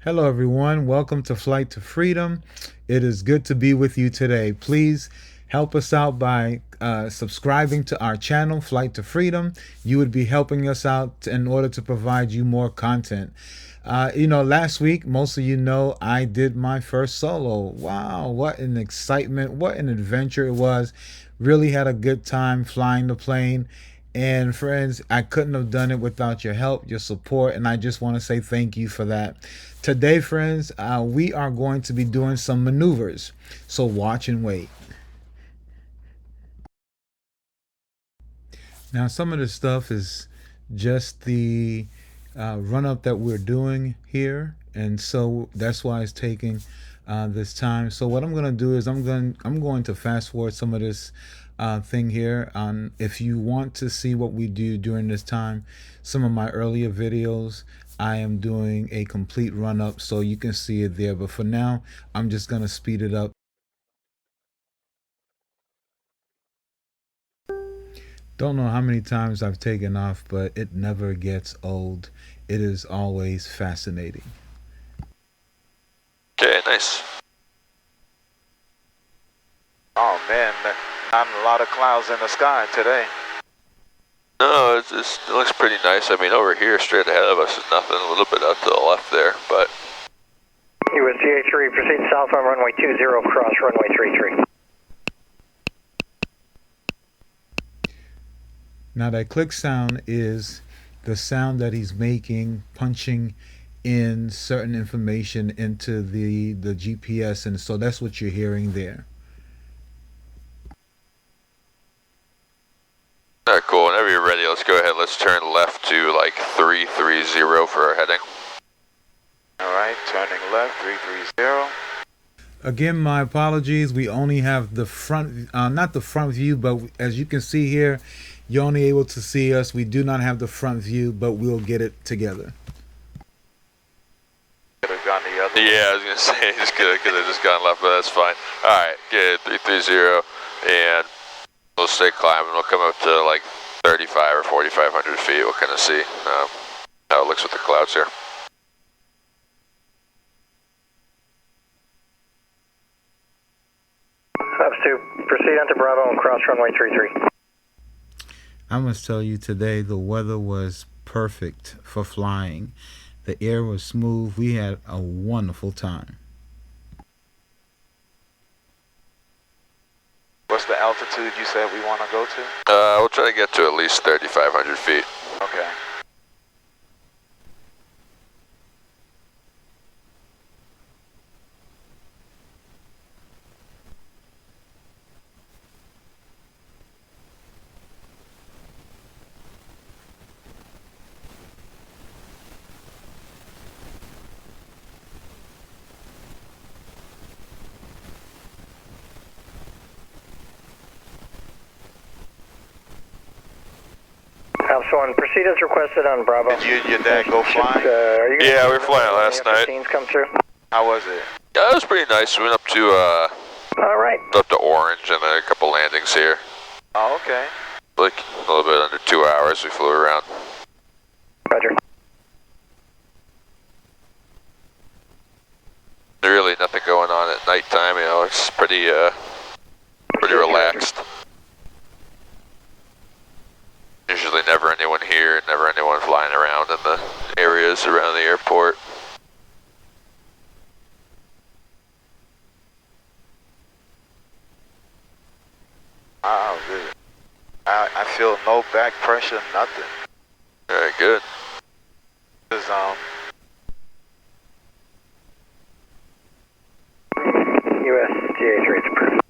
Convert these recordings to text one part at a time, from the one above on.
Hello, everyone. Welcome to Flight to Freedom. It is good to be with you today. Please help us out by subscribing to our channel, Flight to Freedom. You would be helping us out in order to provide you more content. Last week, most of you know, I did my first solo. Wow, what an excitement, what an adventure it was. Really had a good time flying the plane. And friends, I couldn't have done it without your help, your support, and I just want to say thank you for that. Today, friends, we are going to be doing some maneuvers. So watch and wait. Now, some of the stuff is just the run up that we're doing here, and so that's why it's taking this time. So what I'm going to do is I'm going to fast forward some of this thing here. If you want to see what we do during this time, some of my earlier videos, I am doing a complete run up, so you can see it there. But for now, I'm just going to speed it up. Don't know how many times I've taken off, but it never gets old. It is always fascinating. Okay, nice. Oh man, not a lot of clouds in the sky today. No, it looks pretty nice. I mean, over here, straight ahead of us is nothing. A little bit up to the left there, but. USGA3, proceed south on runway 20, cross runway 33. Now that click sound is the sound that he's making, punching in certain information into the GPS, and so that's what you're hearing there. All right, cool. Whenever you're ready, let's go ahead. Let's turn left to like 330 for our heading. All right, turning left 330. Again, my apologies. We only have the front, not the front view, but as you can see here, you're only able to see us. We do not have the front view, but we'll get it together. Could have gone the other way. Yeah, I was gonna say just could have just gone left, but that's fine. All right, good. 330, and we'll stay climbing. We'll come up to like 35 or 4,500 feet. We'll kind of see how it looks with the clouds here. Ups to proceed onto Bravo and cross runway 33. I must tell you today, the weather was perfect for flying. The air was smooth. We had a wonderful time. What's the altitude you said we want to go to? We'll try to get to at least 3,500 feet. Okay. House 1, proceed as requested on Bravo. Did you and your dad go flying? Are you guys Yeah, we were flying last night. Scenes come through? How was it? Yeah, it was pretty nice. We went up to All right. Orange and a couple landings here. Oh, okay. Like a little bit under 2 hours we flew around. Roger. Really nothing going on at nighttime, you know, it's pretty relaxed. Usually never anyone here, never anyone flying around in the areas around the airport. Oh, good. I feel no back pressure, nothing. Alright, good. Cause, USGA3, it's approved.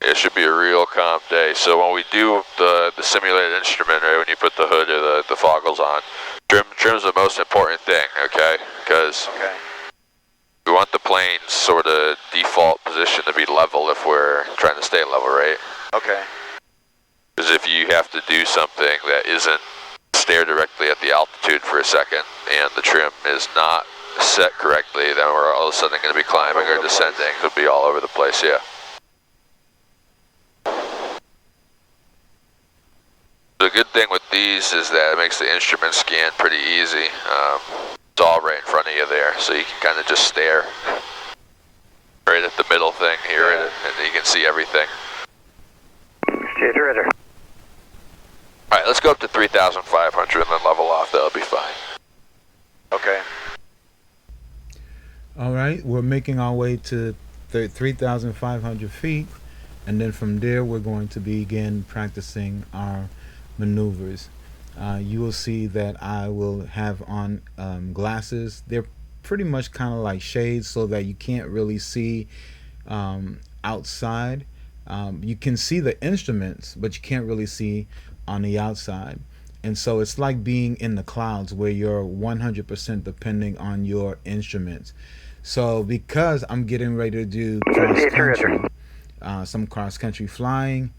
It should be a real calm day. So when we do the simulated instrument, right, when you put the hood or the foggles on, trim's the most important thing, okay? Because okay. we want the plane's sort of default position to be level if we're trying to stay level, right? Okay. Because if you have to do something that isn't stare directly at the altitude for a second and the trim is not set correctly, then we're all of a sudden going to be climbing or descending. It'll be all over the place, yeah. good thing with these is that it makes the instrument scan pretty easy. It's all right in front of you there, so you can kind of just stare right at the middle thing here, and you can see everything. CH Roger. All right, let's go up to 3,500 and then level off. That'll be fine. Okay. All right, we're making our way to 3,500 feet, and then from there we're going to begin practicing our maneuvers. You will see that I will have on glasses. They're pretty much kind of like shades so that you can't really see outside. You can see the instruments, but you can't really see on the outside. And so it's like being in the clouds where you're 100% depending on your instruments. So because I'm getting ready to do cross country, some cross country flying,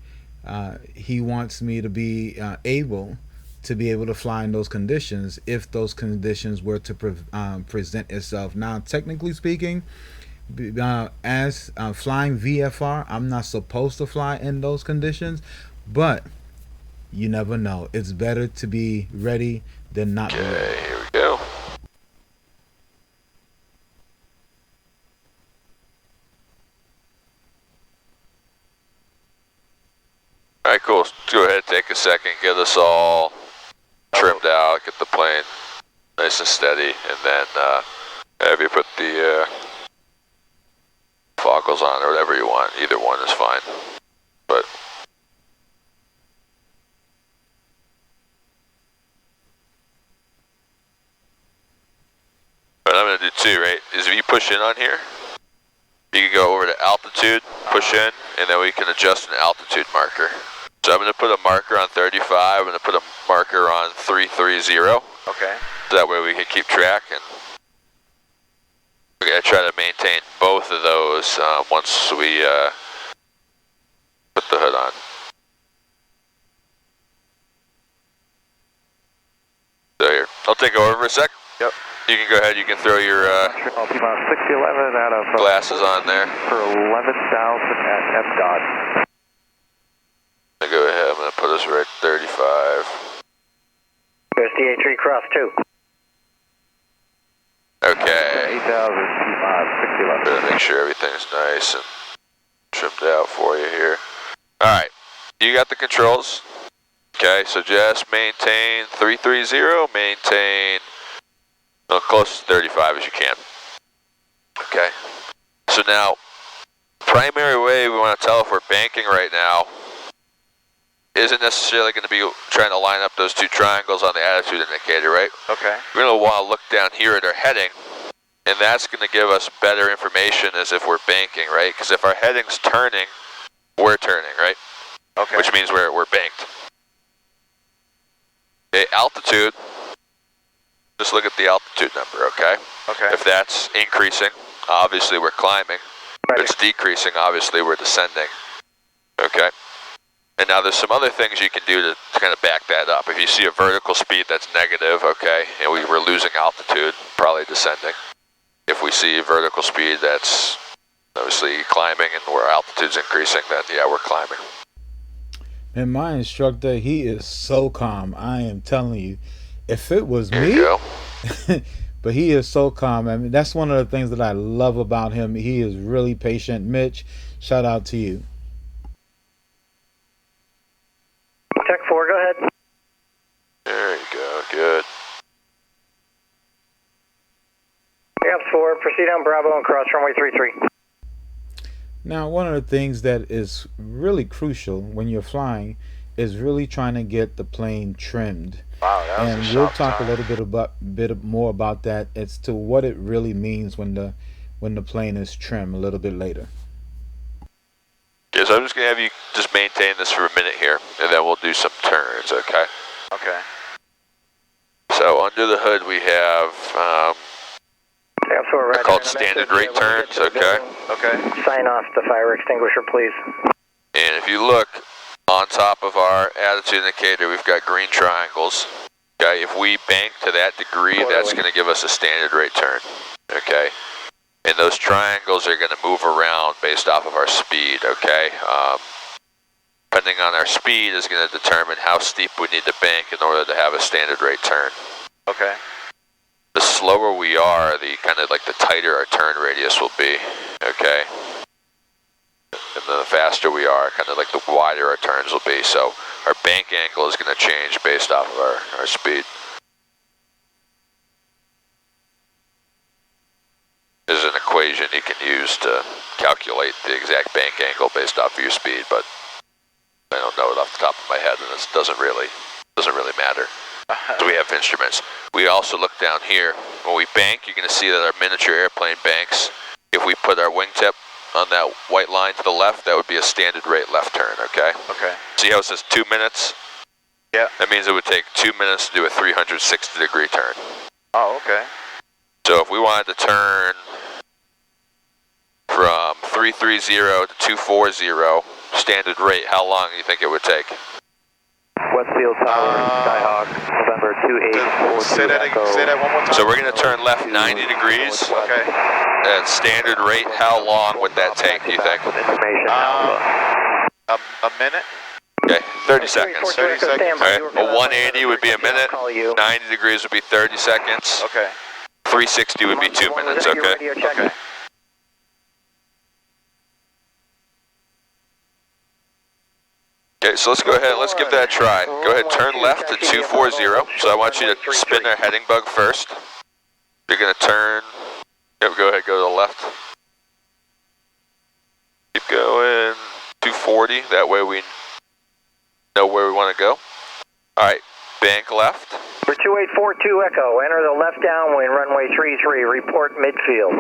he wants me to be able to fly in those conditions if those conditions were to present itself. Now, technically speaking, as flying VFR, I'm not supposed to fly in those conditions, but you never know. It's better to be ready than not be ready. Okay, here we go. All right, cool. Let's go ahead and take a second, get us all trimmed out, get the plane nice and steady, and then have you put the foggles on or whatever you want. Either one is fine. But what I'm going to do too, right, is if you push in on here, you can go over to altitude, push in, and then we can adjust an altitude marker. So I'm going to put a marker on 35, I'm going to put a marker on 330. Okay. So that way we can keep track, and we're going to try to maintain both of those once we put the hood on. So here, I'll take over for a sec. Yep. You can go ahead, you can throw your 611 out of glasses on there. for 11,000 at FDOT. I'm going to go ahead, I'm going to put us right at 35. There's DH3 cross 2. Okay. 8,000 611. Gotta make sure everything's nice and trimmed out for you here. Alright, you got the controls. Okay, so just maintain 330, maintain close to 35 as you can. Okay, so now, primary way we want to tell if we're banking right now isn't necessarily going to be trying to line up those two triangles on the attitude indicator, right? Okay. We're going to want to look down here at our heading, and that's going to give us better information as if we're banking, right? Because if our heading's turning, we're turning, right? Okay. Which means we're banked. Okay, altitude, just look at the altitude number, okay? Okay. If that's increasing, obviously we're climbing. If it's decreasing, obviously we're descending, okay? And now there's some other things you can do to kind of back that up. If you see a vertical speed that's negative, okay, and we were losing altitude, probably descending. If we see vertical speed that's obviously climbing and where altitude's increasing, then yeah, we're climbing. And my instructor, he is so calm. I am telling you, if it was Here me, you go. but he is so calm. I mean, that's one of the things that I love about him. He is really patient. Mitch, shout out to you. Tech 4, go ahead. There you go, good. Gaps 4, proceed on Bravo and cross runway 33. Now, one of the things that is really crucial when you're flying is really trying to get the plane trimmed. Wow, that was And a we'll sharp talk time. a little bit more about that as to what it really means when the plane is trimmed a little bit later. Yeah, so I'm just going to have you just maintain this for a minute here, and then we'll do some turns, okay? Okay. So under the hood we have, Gaps 4, they're called standard rate turns, okay? Okay. Sign off the fire extinguisher, please. And if you look on top of our attitude indicator, we've got green triangles. Okay, if we bank to that degree, that's going to give us a standard rate turn, okay? And those triangles are going to move around based off of our speed, okay? Depending depending on our speed, is going to determine how steep we need to bank in order to have a standard rate turn. Okay. The slower we are, the kind of like the tighter our turn radius will be, okay? And the faster we are, kind of like the wider our turns will be. So our bank angle is going to change based off of our speed. There's an equation you can use to calculate the exact bank angle based off of your speed, but I don't know it off the top of my head, and it doesn't really matter. So we have instruments. We also look down here. When we bank, you're going to see that our miniature airplane banks. If we put our wingtip on that white line to the left, that would be a standard rate left turn, okay? Okay. See how it says 2 minutes? Yeah. That means it would take 2 minutes to do a 360-degree turn. Oh, okay. So if we wanted to turn from 330 to 240 standard rate, how long do you think it would take? Westfield Tower, Skyhawk, November 28. Say that one more time. So we're going to turn left 90 degrees. Okay. At standard rate, how long would that take, do you think? Information A minute? Okay, 30 seconds. 30 seconds. All right. A 180 would be a minute. 90 degrees would be 30 seconds. Okay. 360 would be 2 minutes, okay? Okay. Okay, so let's go ahead and let's give that a try. Go ahead, turn left to 240. So I want you to spin our heading bug first. You're going to turn, go ahead, go to the left. Keep going, 240, that way we know where we want to go. All right, bank left. For 2842 Echo, enter the left downwind, runway 33, report midfield.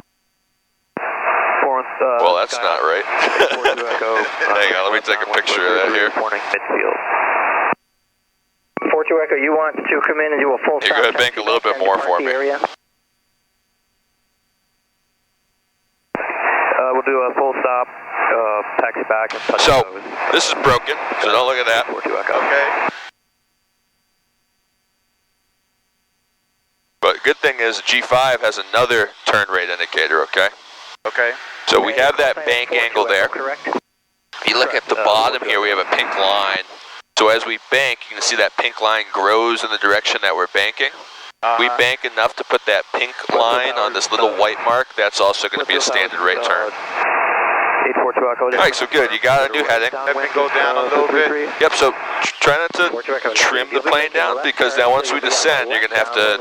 Well, that's not right. Hang on, let me take a picture of that here. Midfield. 42 Echo, you want to come in and do a full stop? Here, go ahead, bank a little bit more for me. Area? We'll do a full stop, taxi back and touch So, those. this is broken, so don't look at that. 42 Echo. Okay. But good thing is G5 has another turn rate indicator, okay? Okay. So we have that bank angle there. Correct. If you look at the bottom here, we have a pink line. So as we bank, you can see that pink line grows in the direction that we're banking. We bank enough to put that pink line on this little white mark. That's also going to be a standard rate turn. 842 Echo. All right, so good. You got a new heading. Let me go down a little bit. Yep, so try not to trim the plane down, because now once we descend, you're going to have to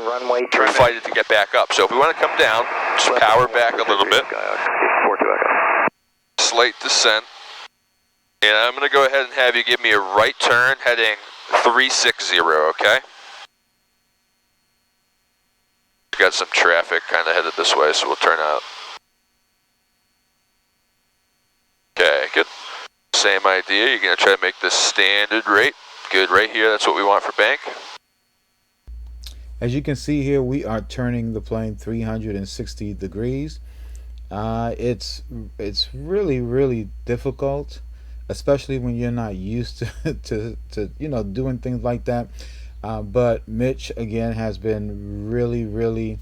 fight it to get back up. So if we want to come down, just power back a little bit. 842 Echo. Slight descent. And I'm going to go ahead and have you give me a right turn heading 360, okay? We've got some traffic kind of headed this way, so we'll turn out. Okay, good. Same idea. You're going to try to make this standard rate. Good, right here. That's what we want for bank. As you can see here, we are turning the plane 360 degrees. It's really difficult, especially when you're not used to doing things like that. But Mitch again has been really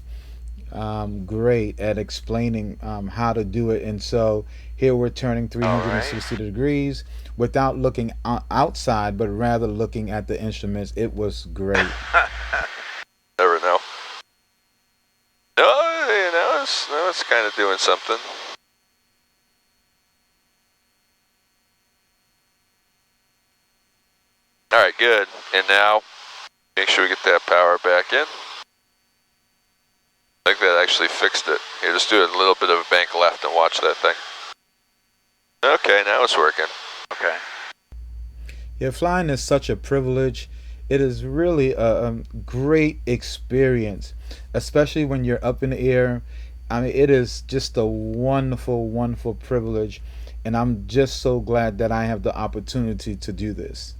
great at explaining how to do it, and so here we're turning 360 degrees without looking outside, but rather looking at the instruments. It was great. Never know. No, it's kind of doing something. All right, good. And now, make sure we get that power back in. I think that actually fixed it. Here, just do a little bit of a bank left and watch that thing. Okay, now it's working. Okay. Yeah, flying is such a privilege. It is really a great experience, especially when you're up in the air. I mean, it is just a wonderful privilege, and I'm just so glad that I have the opportunity to do this.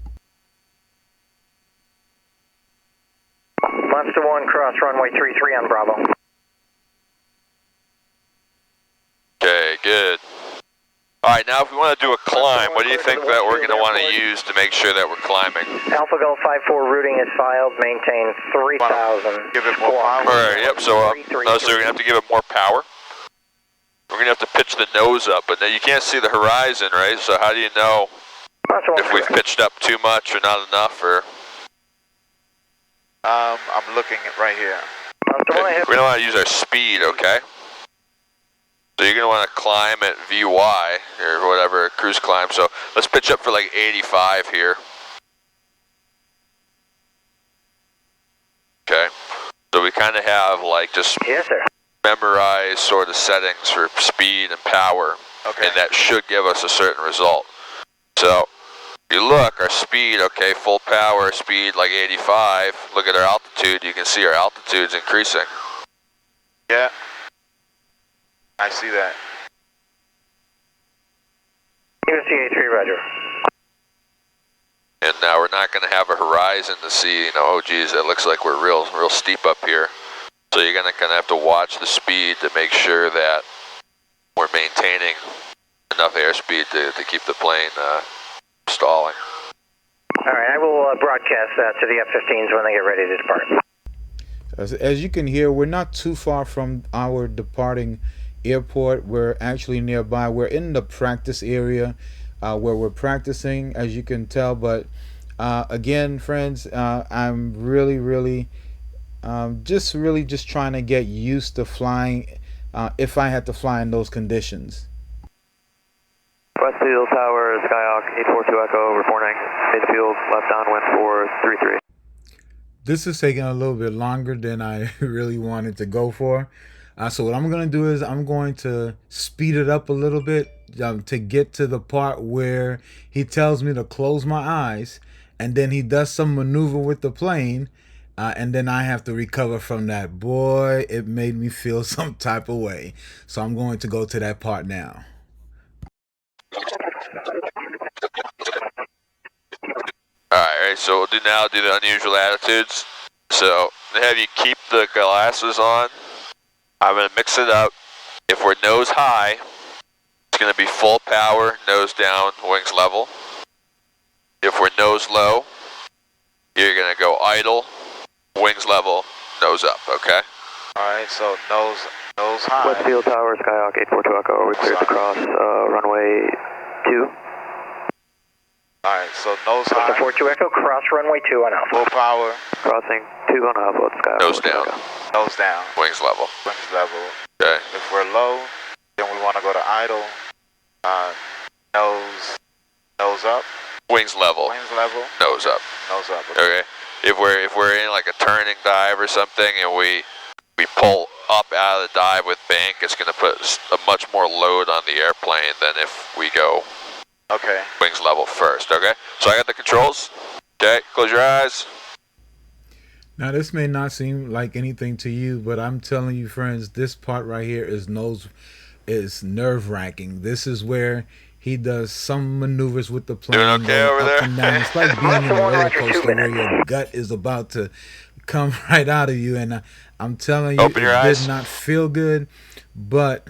Monster 1, cross runway 33 on Bravo. Okay, good. All right, now if we want to do a climb, what do you think that we're going to want to use to make sure that we're climbing? Alpha Golf 54 routing is filed, maintain 3,000. Give it more power. All right, yep, so we're going to have to give it more power. We're going to have to pitch the nose up, but now you can't see the horizon, right? So how do you know if we've pitched up too much or not enough, or... I'm looking at right here. Okay. We don't want to use our speed, okay? So you're going to want to climb at VY, or whatever, cruise climb. So let's pitch up for like 85 here. Okay. So we kind of have like just memorized sort of settings for speed and power. Okay. And that should give us a certain result. So if you look, our speed, okay, full power, speed like 85. Look at our altitude. You can see our altitude's increasing. Yeah. I see that. USCA3, roger. And now we're not going to have a horizon to see, oh geez, it looks like we're real steep up here. So you're going to kind of have to watch the speed to make sure that we're maintaining enough airspeed to keep the plane stalling. All right, I will broadcast that to the F-15s when they get ready to depart. As you can hear, we're not too far from our departing airport. We're actually nearby. We're in the practice area where we're practicing, as you can tell. But again, friends, I'm really just trying to get used to flying if I had to fly in those conditions. Westfield Tower, Skyhawk 842 Echo, reporting midfield, left downwind 433. This is taking a little bit longer than I really wanted to go for. So what I'm going to do is I'm going to speed it up a little bit to get to the part where he tells me to close my eyes, and then he does some maneuver with the plane, and then I have to recover from that. Boy, it made me feel some type of way. So I'm going to go to that part now. Alright, so we'll do the unusual attitudes. So have you keep the glasses on. I'm going to mix it up. If we're nose high, it's going to be full power, nose down, wings level. If we're nose low, you're going to go idle, wings level, nose up, okay? Alright, so nose high. Westfield Tower, Skyhawk 842 Echo, we cleared to cross runway 2. Alright, so nose high. 42 Echo, cross runway 2 on Alpha. Full power. Crossing 2 on Alpha, Skyhawk. Nose down. Nose down. Wings level. Wings level. Okay. If we're low, then we want to go to idle. Nose up. Wings level. Wings level. Nose up. Nose up. Okay. If we're in like a turning dive or something and we pull up out of the dive with bank, it's going to put a much more load on the airplane than if we go wings level first. Okay. So I got the controls. Okay. Close your eyes. Now, this may not seem like anything to you, but I'm telling you, friends, this part right here is nerve-wracking. This is where he does some maneuvers with the plane. Doing okay over there? And down. It's like being in a roller coaster where your gut is about to come right out of you. And I'm telling you, it did not feel good, but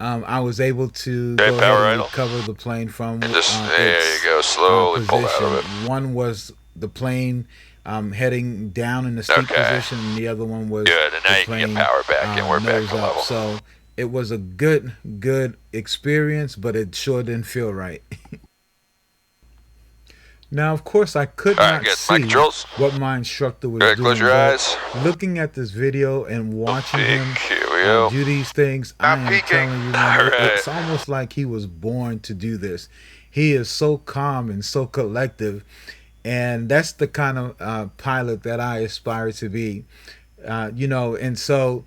I was able to go ahead and recover the plane from there you go. Slowly pull out of it. One was the plane heading down in the steep position, and the other one was good. And now you can get power back, and we're back to level. So it was a good experience, but it sure didn't feel right. Now, of course, I could not see what my instructor was doing. Close your eyes. Looking at this video and watching him do these things, I am telling you, man, it's almost like he was born to do this. He is so calm and so collective. And that's the kind of pilot that I aspire to be, and so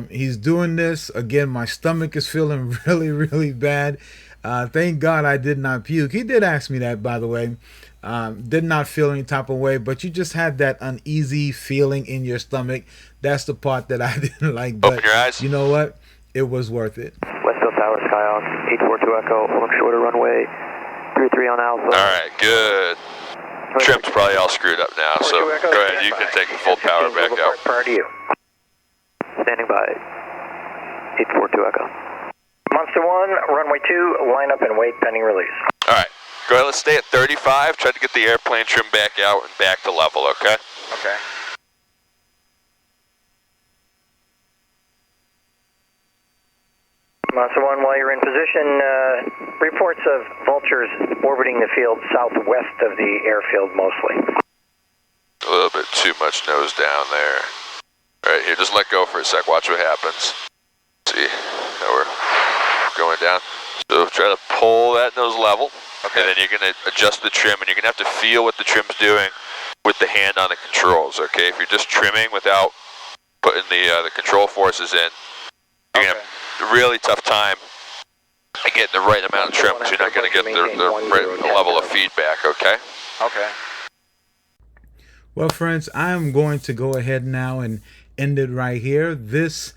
he's doing this. Again, my stomach is feeling really bad. Thank God I did not puke. He did ask me that, by the way. Did not feel any type of way, but you just had that uneasy feeling in your stomach. That's the part that I didn't like. But open your eyes. You know what? It was worth it. Westfield Tower, Skyhawk 842 Echo, look shorter runway 33 on Alpha. All right, good. Trim's probably all screwed up now, so go ahead. You can take the full power back out. Prior to you. Standing by. 842 Echo. Monster 1, runway 2, line up and wait pending release. All right, go ahead. Let's stay at 35. Try to get the airplane trim back out and back to level, okay? Okay. Monster 1, while you're in position, reports of vultures orbiting the field southwest of the airfield mostly. A little bit too much nose down there. All right, here, just let go for a sec. Watch what happens. See how we're going down. So try to pull that nose level. Okay. And then you're going to adjust the trim, and you're going to have to feel what the trim's doing with the hand on the controls, okay? If you're just trimming without putting the control forces in, you're going to have a really tough time getting the right amount of trim, because you're not going to get the right level of feedback, okay? Okay. Well, friends, I'm going to go ahead now and end it right here. This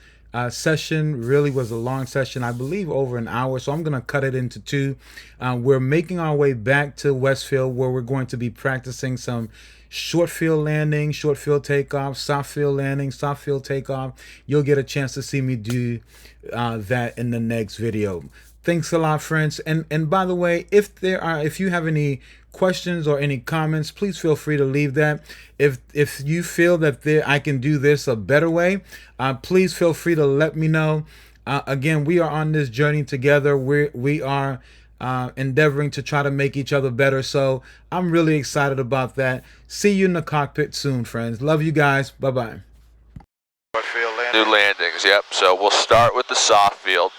session really was a long session, I believe over an hour, so I'm going to cut it into two. We're making our way back to Westfield, where we're going to be practicing some short field landing, short field takeoff, soft field landing, soft field takeoff. You'll get a chance to see me do that in the next video. Thanks a lot, friends. And by the way, if you have any questions or any comments, please feel free to leave that. If you feel that I can do this a better way, please feel free to let me know. Again, we are on this journey together. We are endeavoring to try to make each other better. So I'm really excited about that. See you in the cockpit soon, friends. Love you guys. Bye-bye. What field landing? New landings, yep. So we'll start with the soft field.